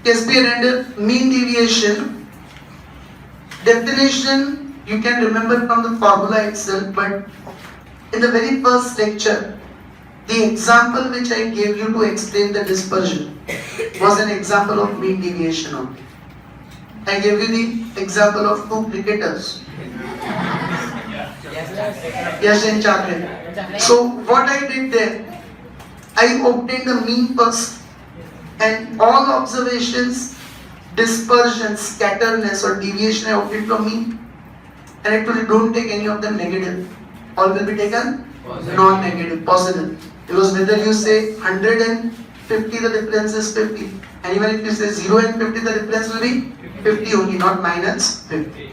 Case B and mean deviation. Definition you can remember from the formula itself, but in the very first lecture, the example which I gave you to explain the dispersion was an example of mean deviation only. I gave you the example of two cricketers, Yash and Chakre. So what I did there, I obtained the mean first, and all observations, dispersion, scatterness or deviation I obtained from mean. And actually don't take any of them negative. All will be taken non-negative, positive. Because whether you say 150, the difference is 50. And even if you say 0 and 50, the difference will be 50 only, not minus 50.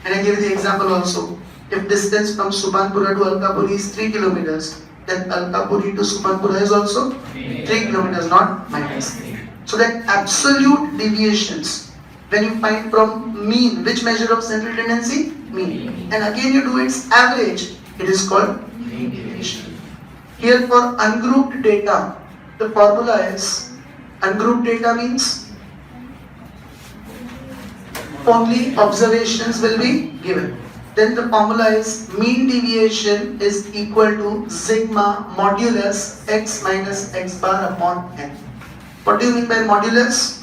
And I give you the example also. If distance from Subhanpura to Alkapuri is 3 kilometers, then Alkapuri to Subhanpura is also 3 kilometers, not minus 3. So that absolute deviations, when you find from mean, which measure of central tendency? Mean. And again you do its average, it is called mean deviation. Here for ungrouped data, the formula is, ungrouped data means only observations will be given. Then the formula is mean deviation is equal to sigma modulus x minus x bar upon n. What do you mean by modulus?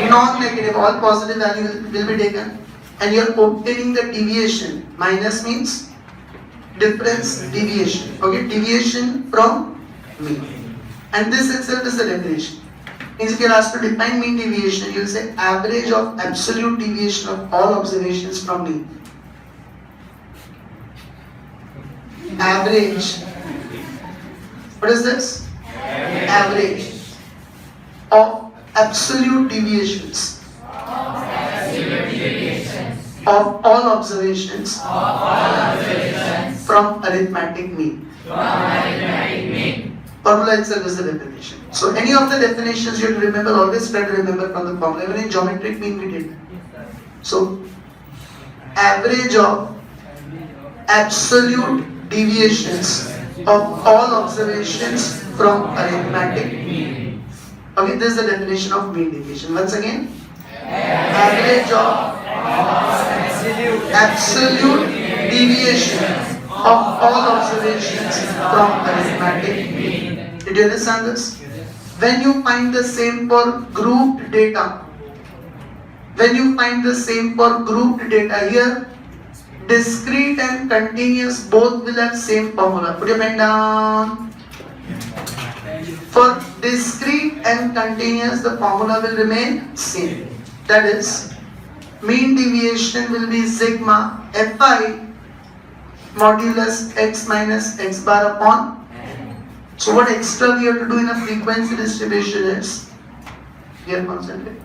Non-negative, all positive value will be taken. And you are obtaining the deviation. Minus means difference, deviation. Okay, deviation from mean. And this itself is the definition. Means if you are asked to define mean deviation, you will say average of absolute deviation of all observations from mean. Average. What is this? Average of absolute deviations of all observations from arithmetic mean. Formula itself is the definition. So any of the definitions you have to remember, always try to remember from the formula. Even in geometric mean we did. So average of absolute deviations of all observations from arithmetic mean. Okay, this is the definition of mean deviation. Once again, average of absolute deviation of all observations from arithmetic mean. Did you understand this? When you find the same for grouped data, here, discrete and continuous both will have same formula. Put your pen down. For discrete and continuous, the formula will remain same. That is, mean deviation will be sigma fi modulus x minus x bar upon. So what extra we have to do in a frequency distribution is, here concentrate.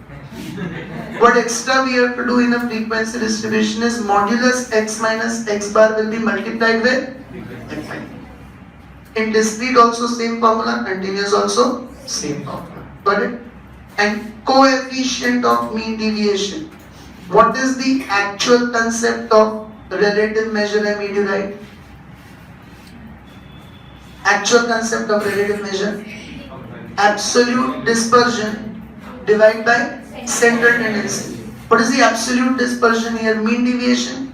What extra we have to do in a frequency distribution is modulus x minus x bar will be multiplied with fi. In discrete also same formula, continuous also same formula. Got it? And coefficient of mean deviation. What is the actual concept of relative measure I made you write? Actual concept of relative measure. Absolute dispersion divided by central tendency. What is the absolute dispersion here? Mean deviation.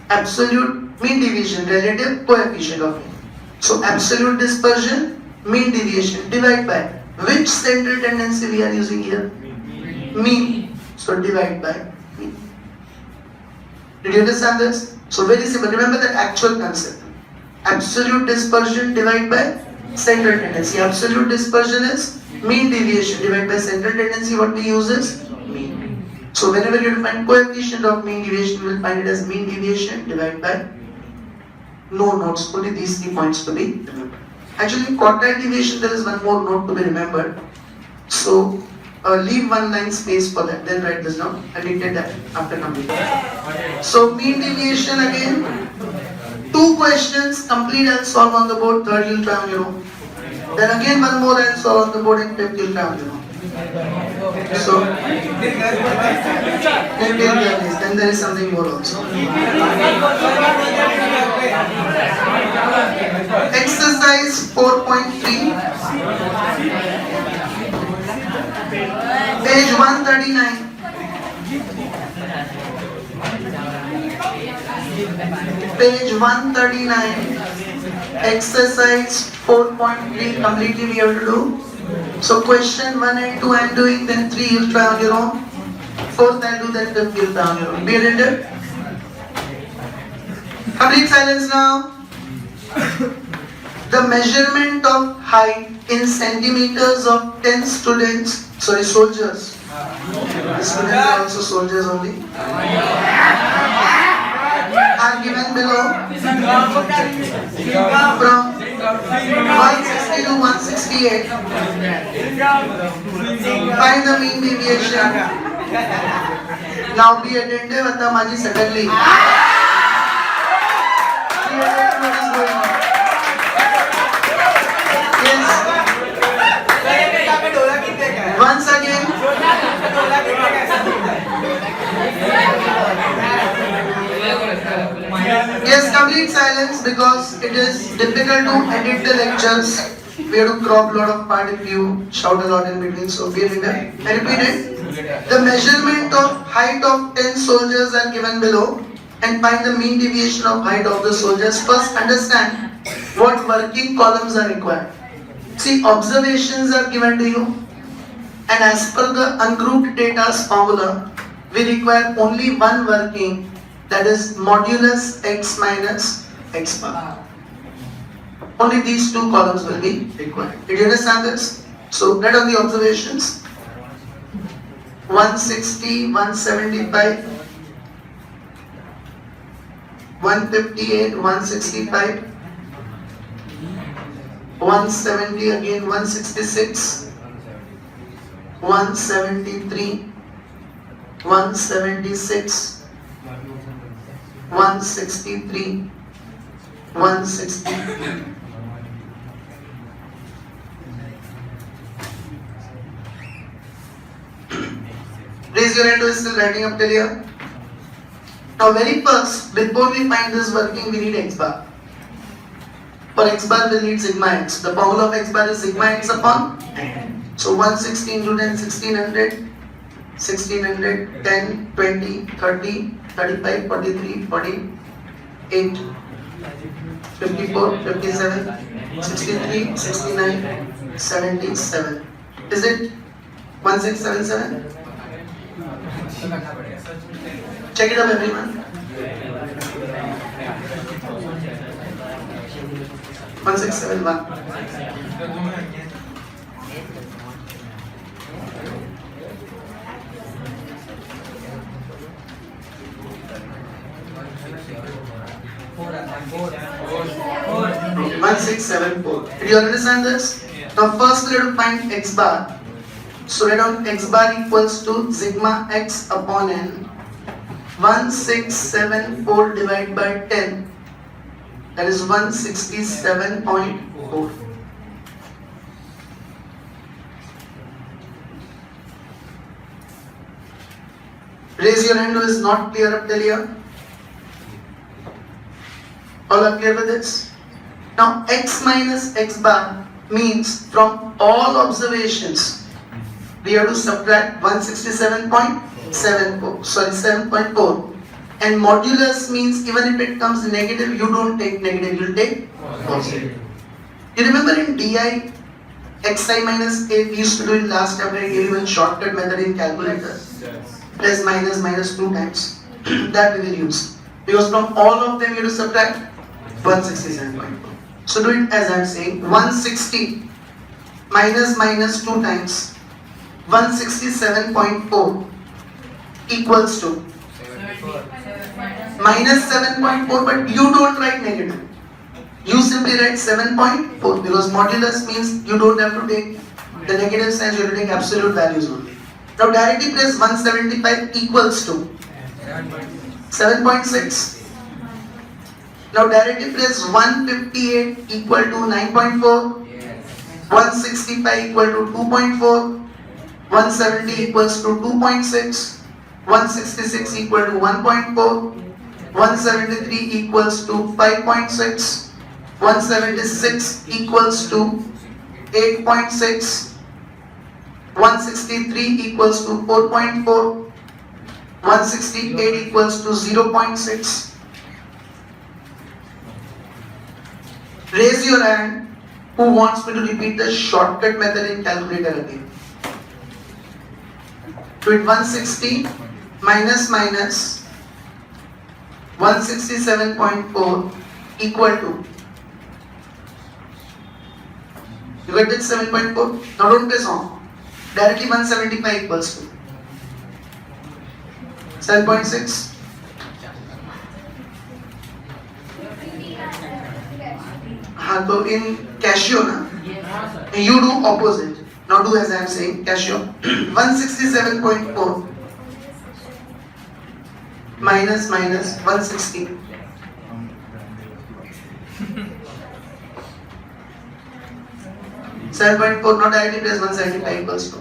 Absolute mean deviation, relative coefficient of mean. So absolute dispersion, mean deviation divided by which central tendency we are using here? Mean. So divide by mean. Did you understand this? So very simple. Remember that actual concept. Absolute dispersion divided by central tendency. Absolute dispersion is mean deviation divided by central tendency. What we use is mean. So whenever you find coefficient of mean deviation, you will find it as mean deviation divided by no notes, only these 3 points to be remembered. Actually, quartile deviation, there is one more note to be remembered. So leave one line space for that, then write this down. I dictate that after completing. So mean deviation again, 2 questions, complete and solve on the board, third you'll try on your own. Then again one more and solve on the board, and fifth you'll try on your own. So, then there is something more also. Exercise 4.3. Page 139. Page 139. Exercise 4.3 completely we have to do. So question 1 and 2 I am doing, then 3 you try on your own. 4th I will do, then 5th you try on your own. Be attentive. Complete silence now. The measurement of height in centimeters of 10 students, soldiers. The students are also soldiers only. Are given below from 160 to 168. Find the mean deviation. Now be attentive at the Maji suddenly. What is going on? Yes. Once again. Yes, complete silence because it is difficult to edit the lectures. We have to crop a lot of part if you shout a lot in between. So be attentive. I repeat it. The measurement of height of 10 soldiers are given below and find the mean deviation of height of the soldiers. First understand what working columns are required. See, observations are given to you and as per the ungrouped data's formula, we require only one working, that is modulus x minus x bar. Only these two columns will be required. Did you understand this? So write on the observations. 160, 175, 158, 165, 170 again, 166, 173, 176, 163, 160. Raise your hand who is still writing up till here. Now very first, before we find this working, we need x bar. For x bar, we need sigma x. The formula of x bar is sigma x upon n. So 160 into 10, 1600, 1600, 10, 20, 30, 35, 43, 48, 54, 57, 63, 69, 77. Is it 1677? Check it up everyone. 1671. One six seven four. Did you understand this? Now first we have to find x bar. So write down x bar equals to sigma x upon n. 1674 divided by 10. That is 167.4. Raise your hand who is not clear up till here. All are clear with this? Now x minus x bar means from all observations we have to subtract 167.74. Sorry, 7.4. And modulus means even if it comes negative, you don't take negative, you take positive. You remember in DI, xi minus a, we used to do in last chapter, I gave you a shortcut method in calculator. Plus minus minus 2 times. That we will use. Because from all of them you have to subtract 167.4. So do it as I am saying, 160 minus minus 2 times 167.4 equals to minus 7.4, but you don't write negative. You simply write 7.4 because modulus means you don't have to take the negative signs, you have to take absolute values only. Now directly place 175 equals to 7.6. Now directly place 158 equal to 9.4. 165 equal to 2.4. 170 equals to 2.6. 166 equal to 1.4. 173 equals to 5.6. 176 equals to 8.6. 163 equals to 4.4. 168 equals to 0.6. Raise your hand who wants me to repeat the shortcut method in calculator again. To it 160 minus 167.4 equal to, you get that 7.4? Now don't press on. Directly 175 equals to 7.6. हाँ तो in Casio ना, you do opposite. Now do as I am saying, Casio. 167.4 minus 160. .4 not directly press 175 equals to.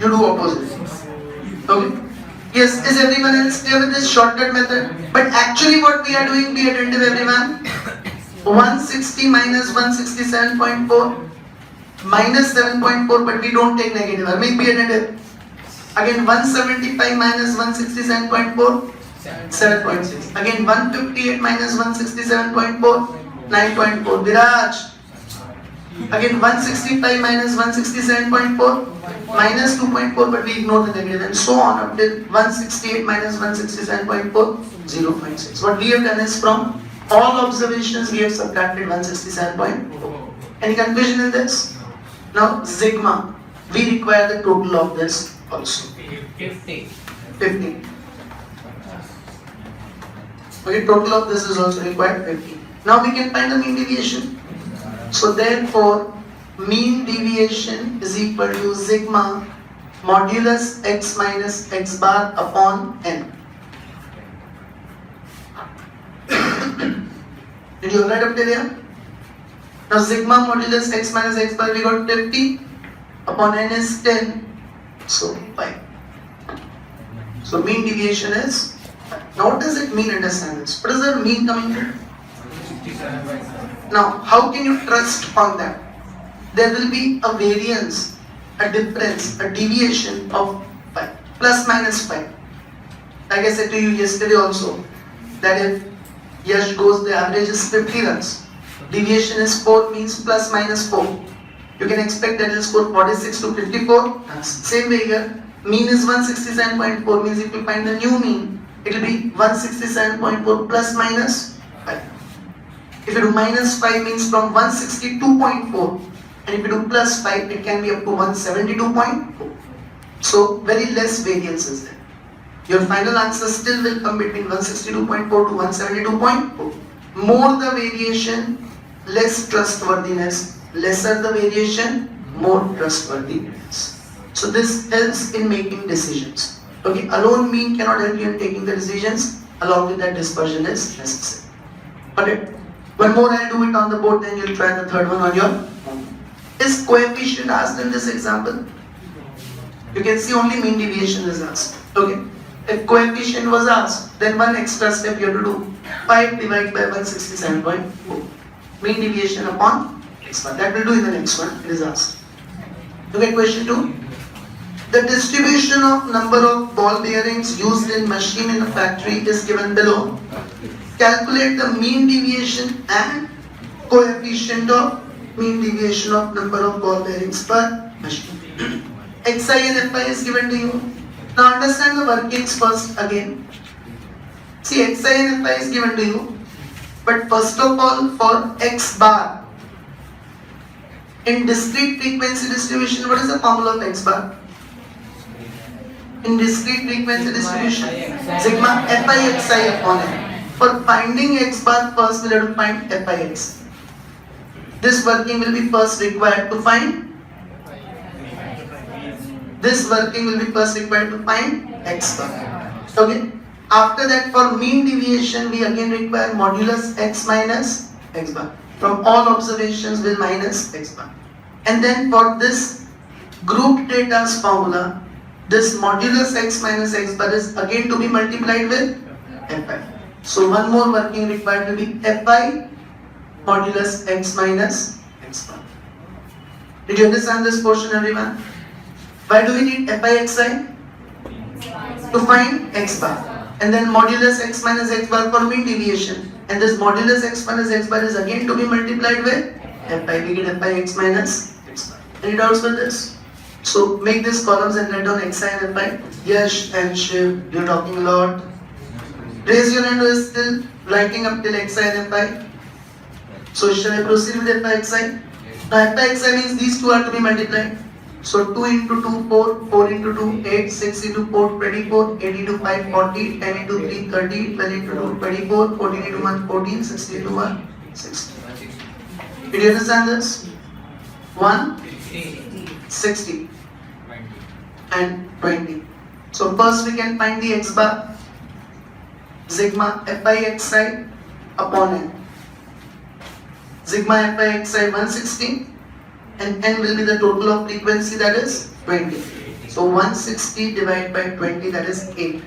You do opposite. Okay. Yes, is everyone else clear with this shortcut method? But actually what we are doing, be attentive everyone. 160 minus 167.4 minus 7.4, but we don't take negative. I mean, be attentive. Again 175 minus 167.4, 7.6. Again 158 minus 167.4, 9.4. Viraj. Again 165 minus 167.4, minus 2.4, but we ignore the negative, and so on up till 168 minus 167.4, 0.6. What we have done is from all observations we have subtracted 167.4. Any confusion in this? Now sigma, we require the total of this also. 50. Okay, total of this is also required 50. Now we can find the mean deviation. So therefore, mean deviation is equal to sigma modulus x minus x bar upon n. Did you write up till here? Now sigma modulus x minus x bar, we got 50 upon n is 10, so 5. So mean deviation is 5. Now what does it mean, understand this? What is the mean coming to? Now how can you trust on that? There will be a variance, a difference, a deviation of 5, plus minus 5. Like I said to you yesterday also, that if Yash goes, the average is 50 runs. Deviation is 4, means plus minus 4. You can expect that it will score 46 to 54. Same way here, mean is 167.4, means if you find the new mean, it will be 167.4 plus minus 5. If you do minus 5, means from 162.4. And if you do plus 5, it can be up to 172.4. So very less variance is there. Your final answer still will come between 162.4 to 172.4. More the variation, less trustworthiness. Lesser the variation, more trustworthiness. So this helps in making decisions. Okay, alone mean cannot help you in taking the decisions. Along with that, dispersion is necessary. Okay, one more I'll do it on the board, then you'll try the third one on your own. Is coefficient asked in this example? You can see only mean deviation is asked. Okay. If coefficient was asked, then one extra step you have to do. 5 divided by 167.4. Mean deviation upon x bar. That will do in the next one. It is asked. Okay, question 2. The distribution of number of ball bearings used in machine in a factory is given below. Calculate the mean deviation and coefficient of mean deviation of number of ball bearings per machine. Xi and Fi is given to you. Now understand the workings first again. See, Xi and Fi is given to you. But first of all, for X bar, in discrete frequency distribution, what is the formula of X bar? In discrete frequency distribution, sigma Fi Xi upon n. For finding X bar, first we have to find Fix. This working will be first required to find. This working will be first required to find X bar. Okay. After that, for mean deviation, we again require modulus x minus x bar. From all observations, we'll minus x bar. And then for this group data's formula, this modulus x minus x bar is again to be multiplied with Fi. So one more working required to be Fi modulus x minus x bar. Did you understand this portion, everyone? Why do we need fi xi? To find x bar. And then modulus x minus x bar for mean deviation. And this modulus x minus x bar is again to be multiplied with fi. We get fi x minus x bar. Any doubts with this? So make these columns and write down xi and fi. Yash and Shiv, you're talking a lot. Raise your hand who is still writing up till xi and fi. So shall I proceed with fi xi? Now fi xi means these two are to be multiplied. So 2 into 2, 4, 4 into 2, 8, 6 into 4, 24, 8 into 5, 40, 10 into 3, 30, 12 into 2, 24, 14 into 1, 14, 16 into 1, 16. Did you understand this? 1, 60 and 20. So first we can find the x bar, sigma fi xi upon n. Sigma fi xi 160 and n will be the total of frequency, that is 20. So 160 divided by 20, that is 8.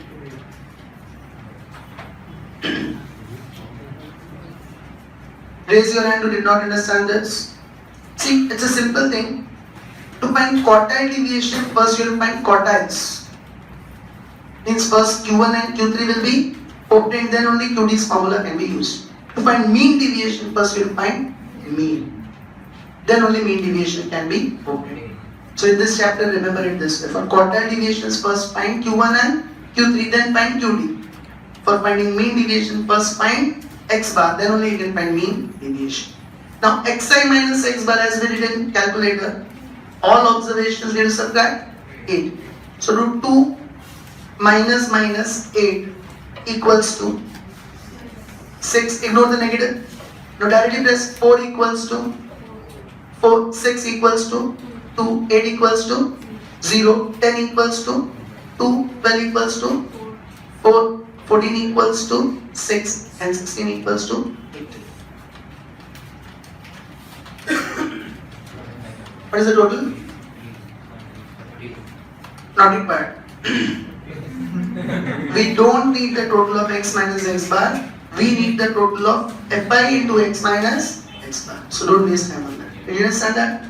Raise your hand who did not understand this. See, it's a simple thing. To find quartile deviation, first you will find quartiles. Means first Q1 and Q3 will be obtained, then only QD's formula can be used. To find mean deviation, first you will find mean. Then only mean deviation can be obtained. So in this chapter, remember it this way. For quartile deviations, first find Q1 and Q3, then find QD. For finding mean deviation, first find x bar, then only you can find mean deviation. Now xi minus x bar has been written in calculator. All observations we will subtract 8. So root 2 minus 8 equals to 6. Ignore the negative. Now directly press 4 equals to 4, 6 equals to 2, 8 equals to 0, 10 equals to 2, 12 equals to 4, 14 equals to 6 and 16 equals to 8. What is the total? Not required. We don't need the total of x minus x bar. We need the total of fi into x minus x bar. So don't waste time on that. Do you understand that?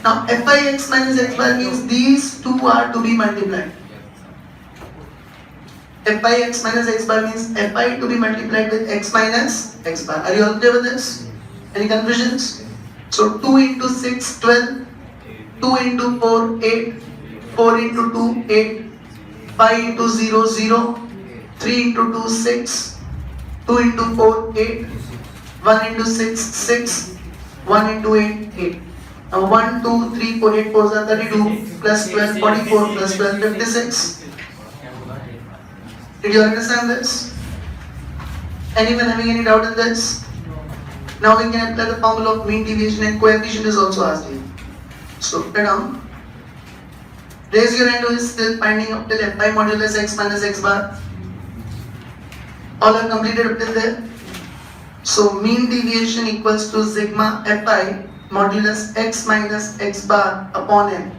Now fi x minus x bar means these two are to be multiplied. Fi x minus x bar means fi to be multiplied with x minus x bar. Are you all clear with this? Any confusions? So 2 into 6, 12. 2 into 4, 8, 4 into 2, 8, 5 into 0, 0, 3 into 2, 6, 2 into 4, 8, 1 into 6, 6, 1 into 8, 8. Now 1, 2, 3, 4, 8, 4 are 32, plus 12, 44, plus 12, 56. Did you understand this? Anyone having any doubt in this? Now we can apply the formula of mean deviation and coefficient is also asked here. So write down. Raise your hand who is still finding up till fi modulus x minus x bar. All are completed up till there. So mean deviation equals to sigma fi modulus x minus x bar upon n.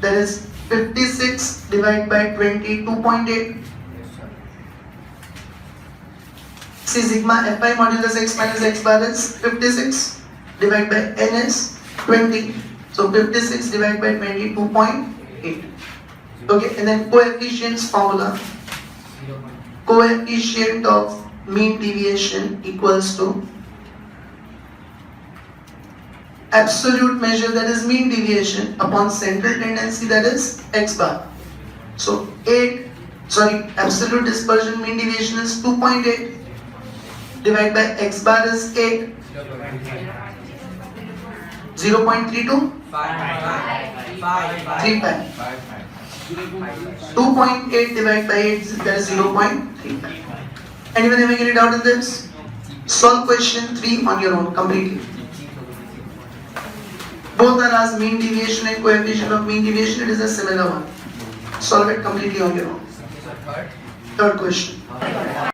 That is 56 divided by 20, 2.8. See, sigma fi modulus x minus x bar is 56 divided by n is 20. So 56 divided by 20, 2.8. Okay, and then coefficients formula. Coefficient of mean deviation equals to absolute measure, that is mean deviation, upon central tendency, that is x bar. So absolute dispersion mean deviation is 2.8 divided by x bar is 8. 0.32? 35. 2.8 divided by 8, that is 0.35. Anyone having any doubt in this? Solve question 3 on your own completely. Both are asked mean deviation and coefficient of mean deviation. It is a similar one. Solve it completely on your own. Third question.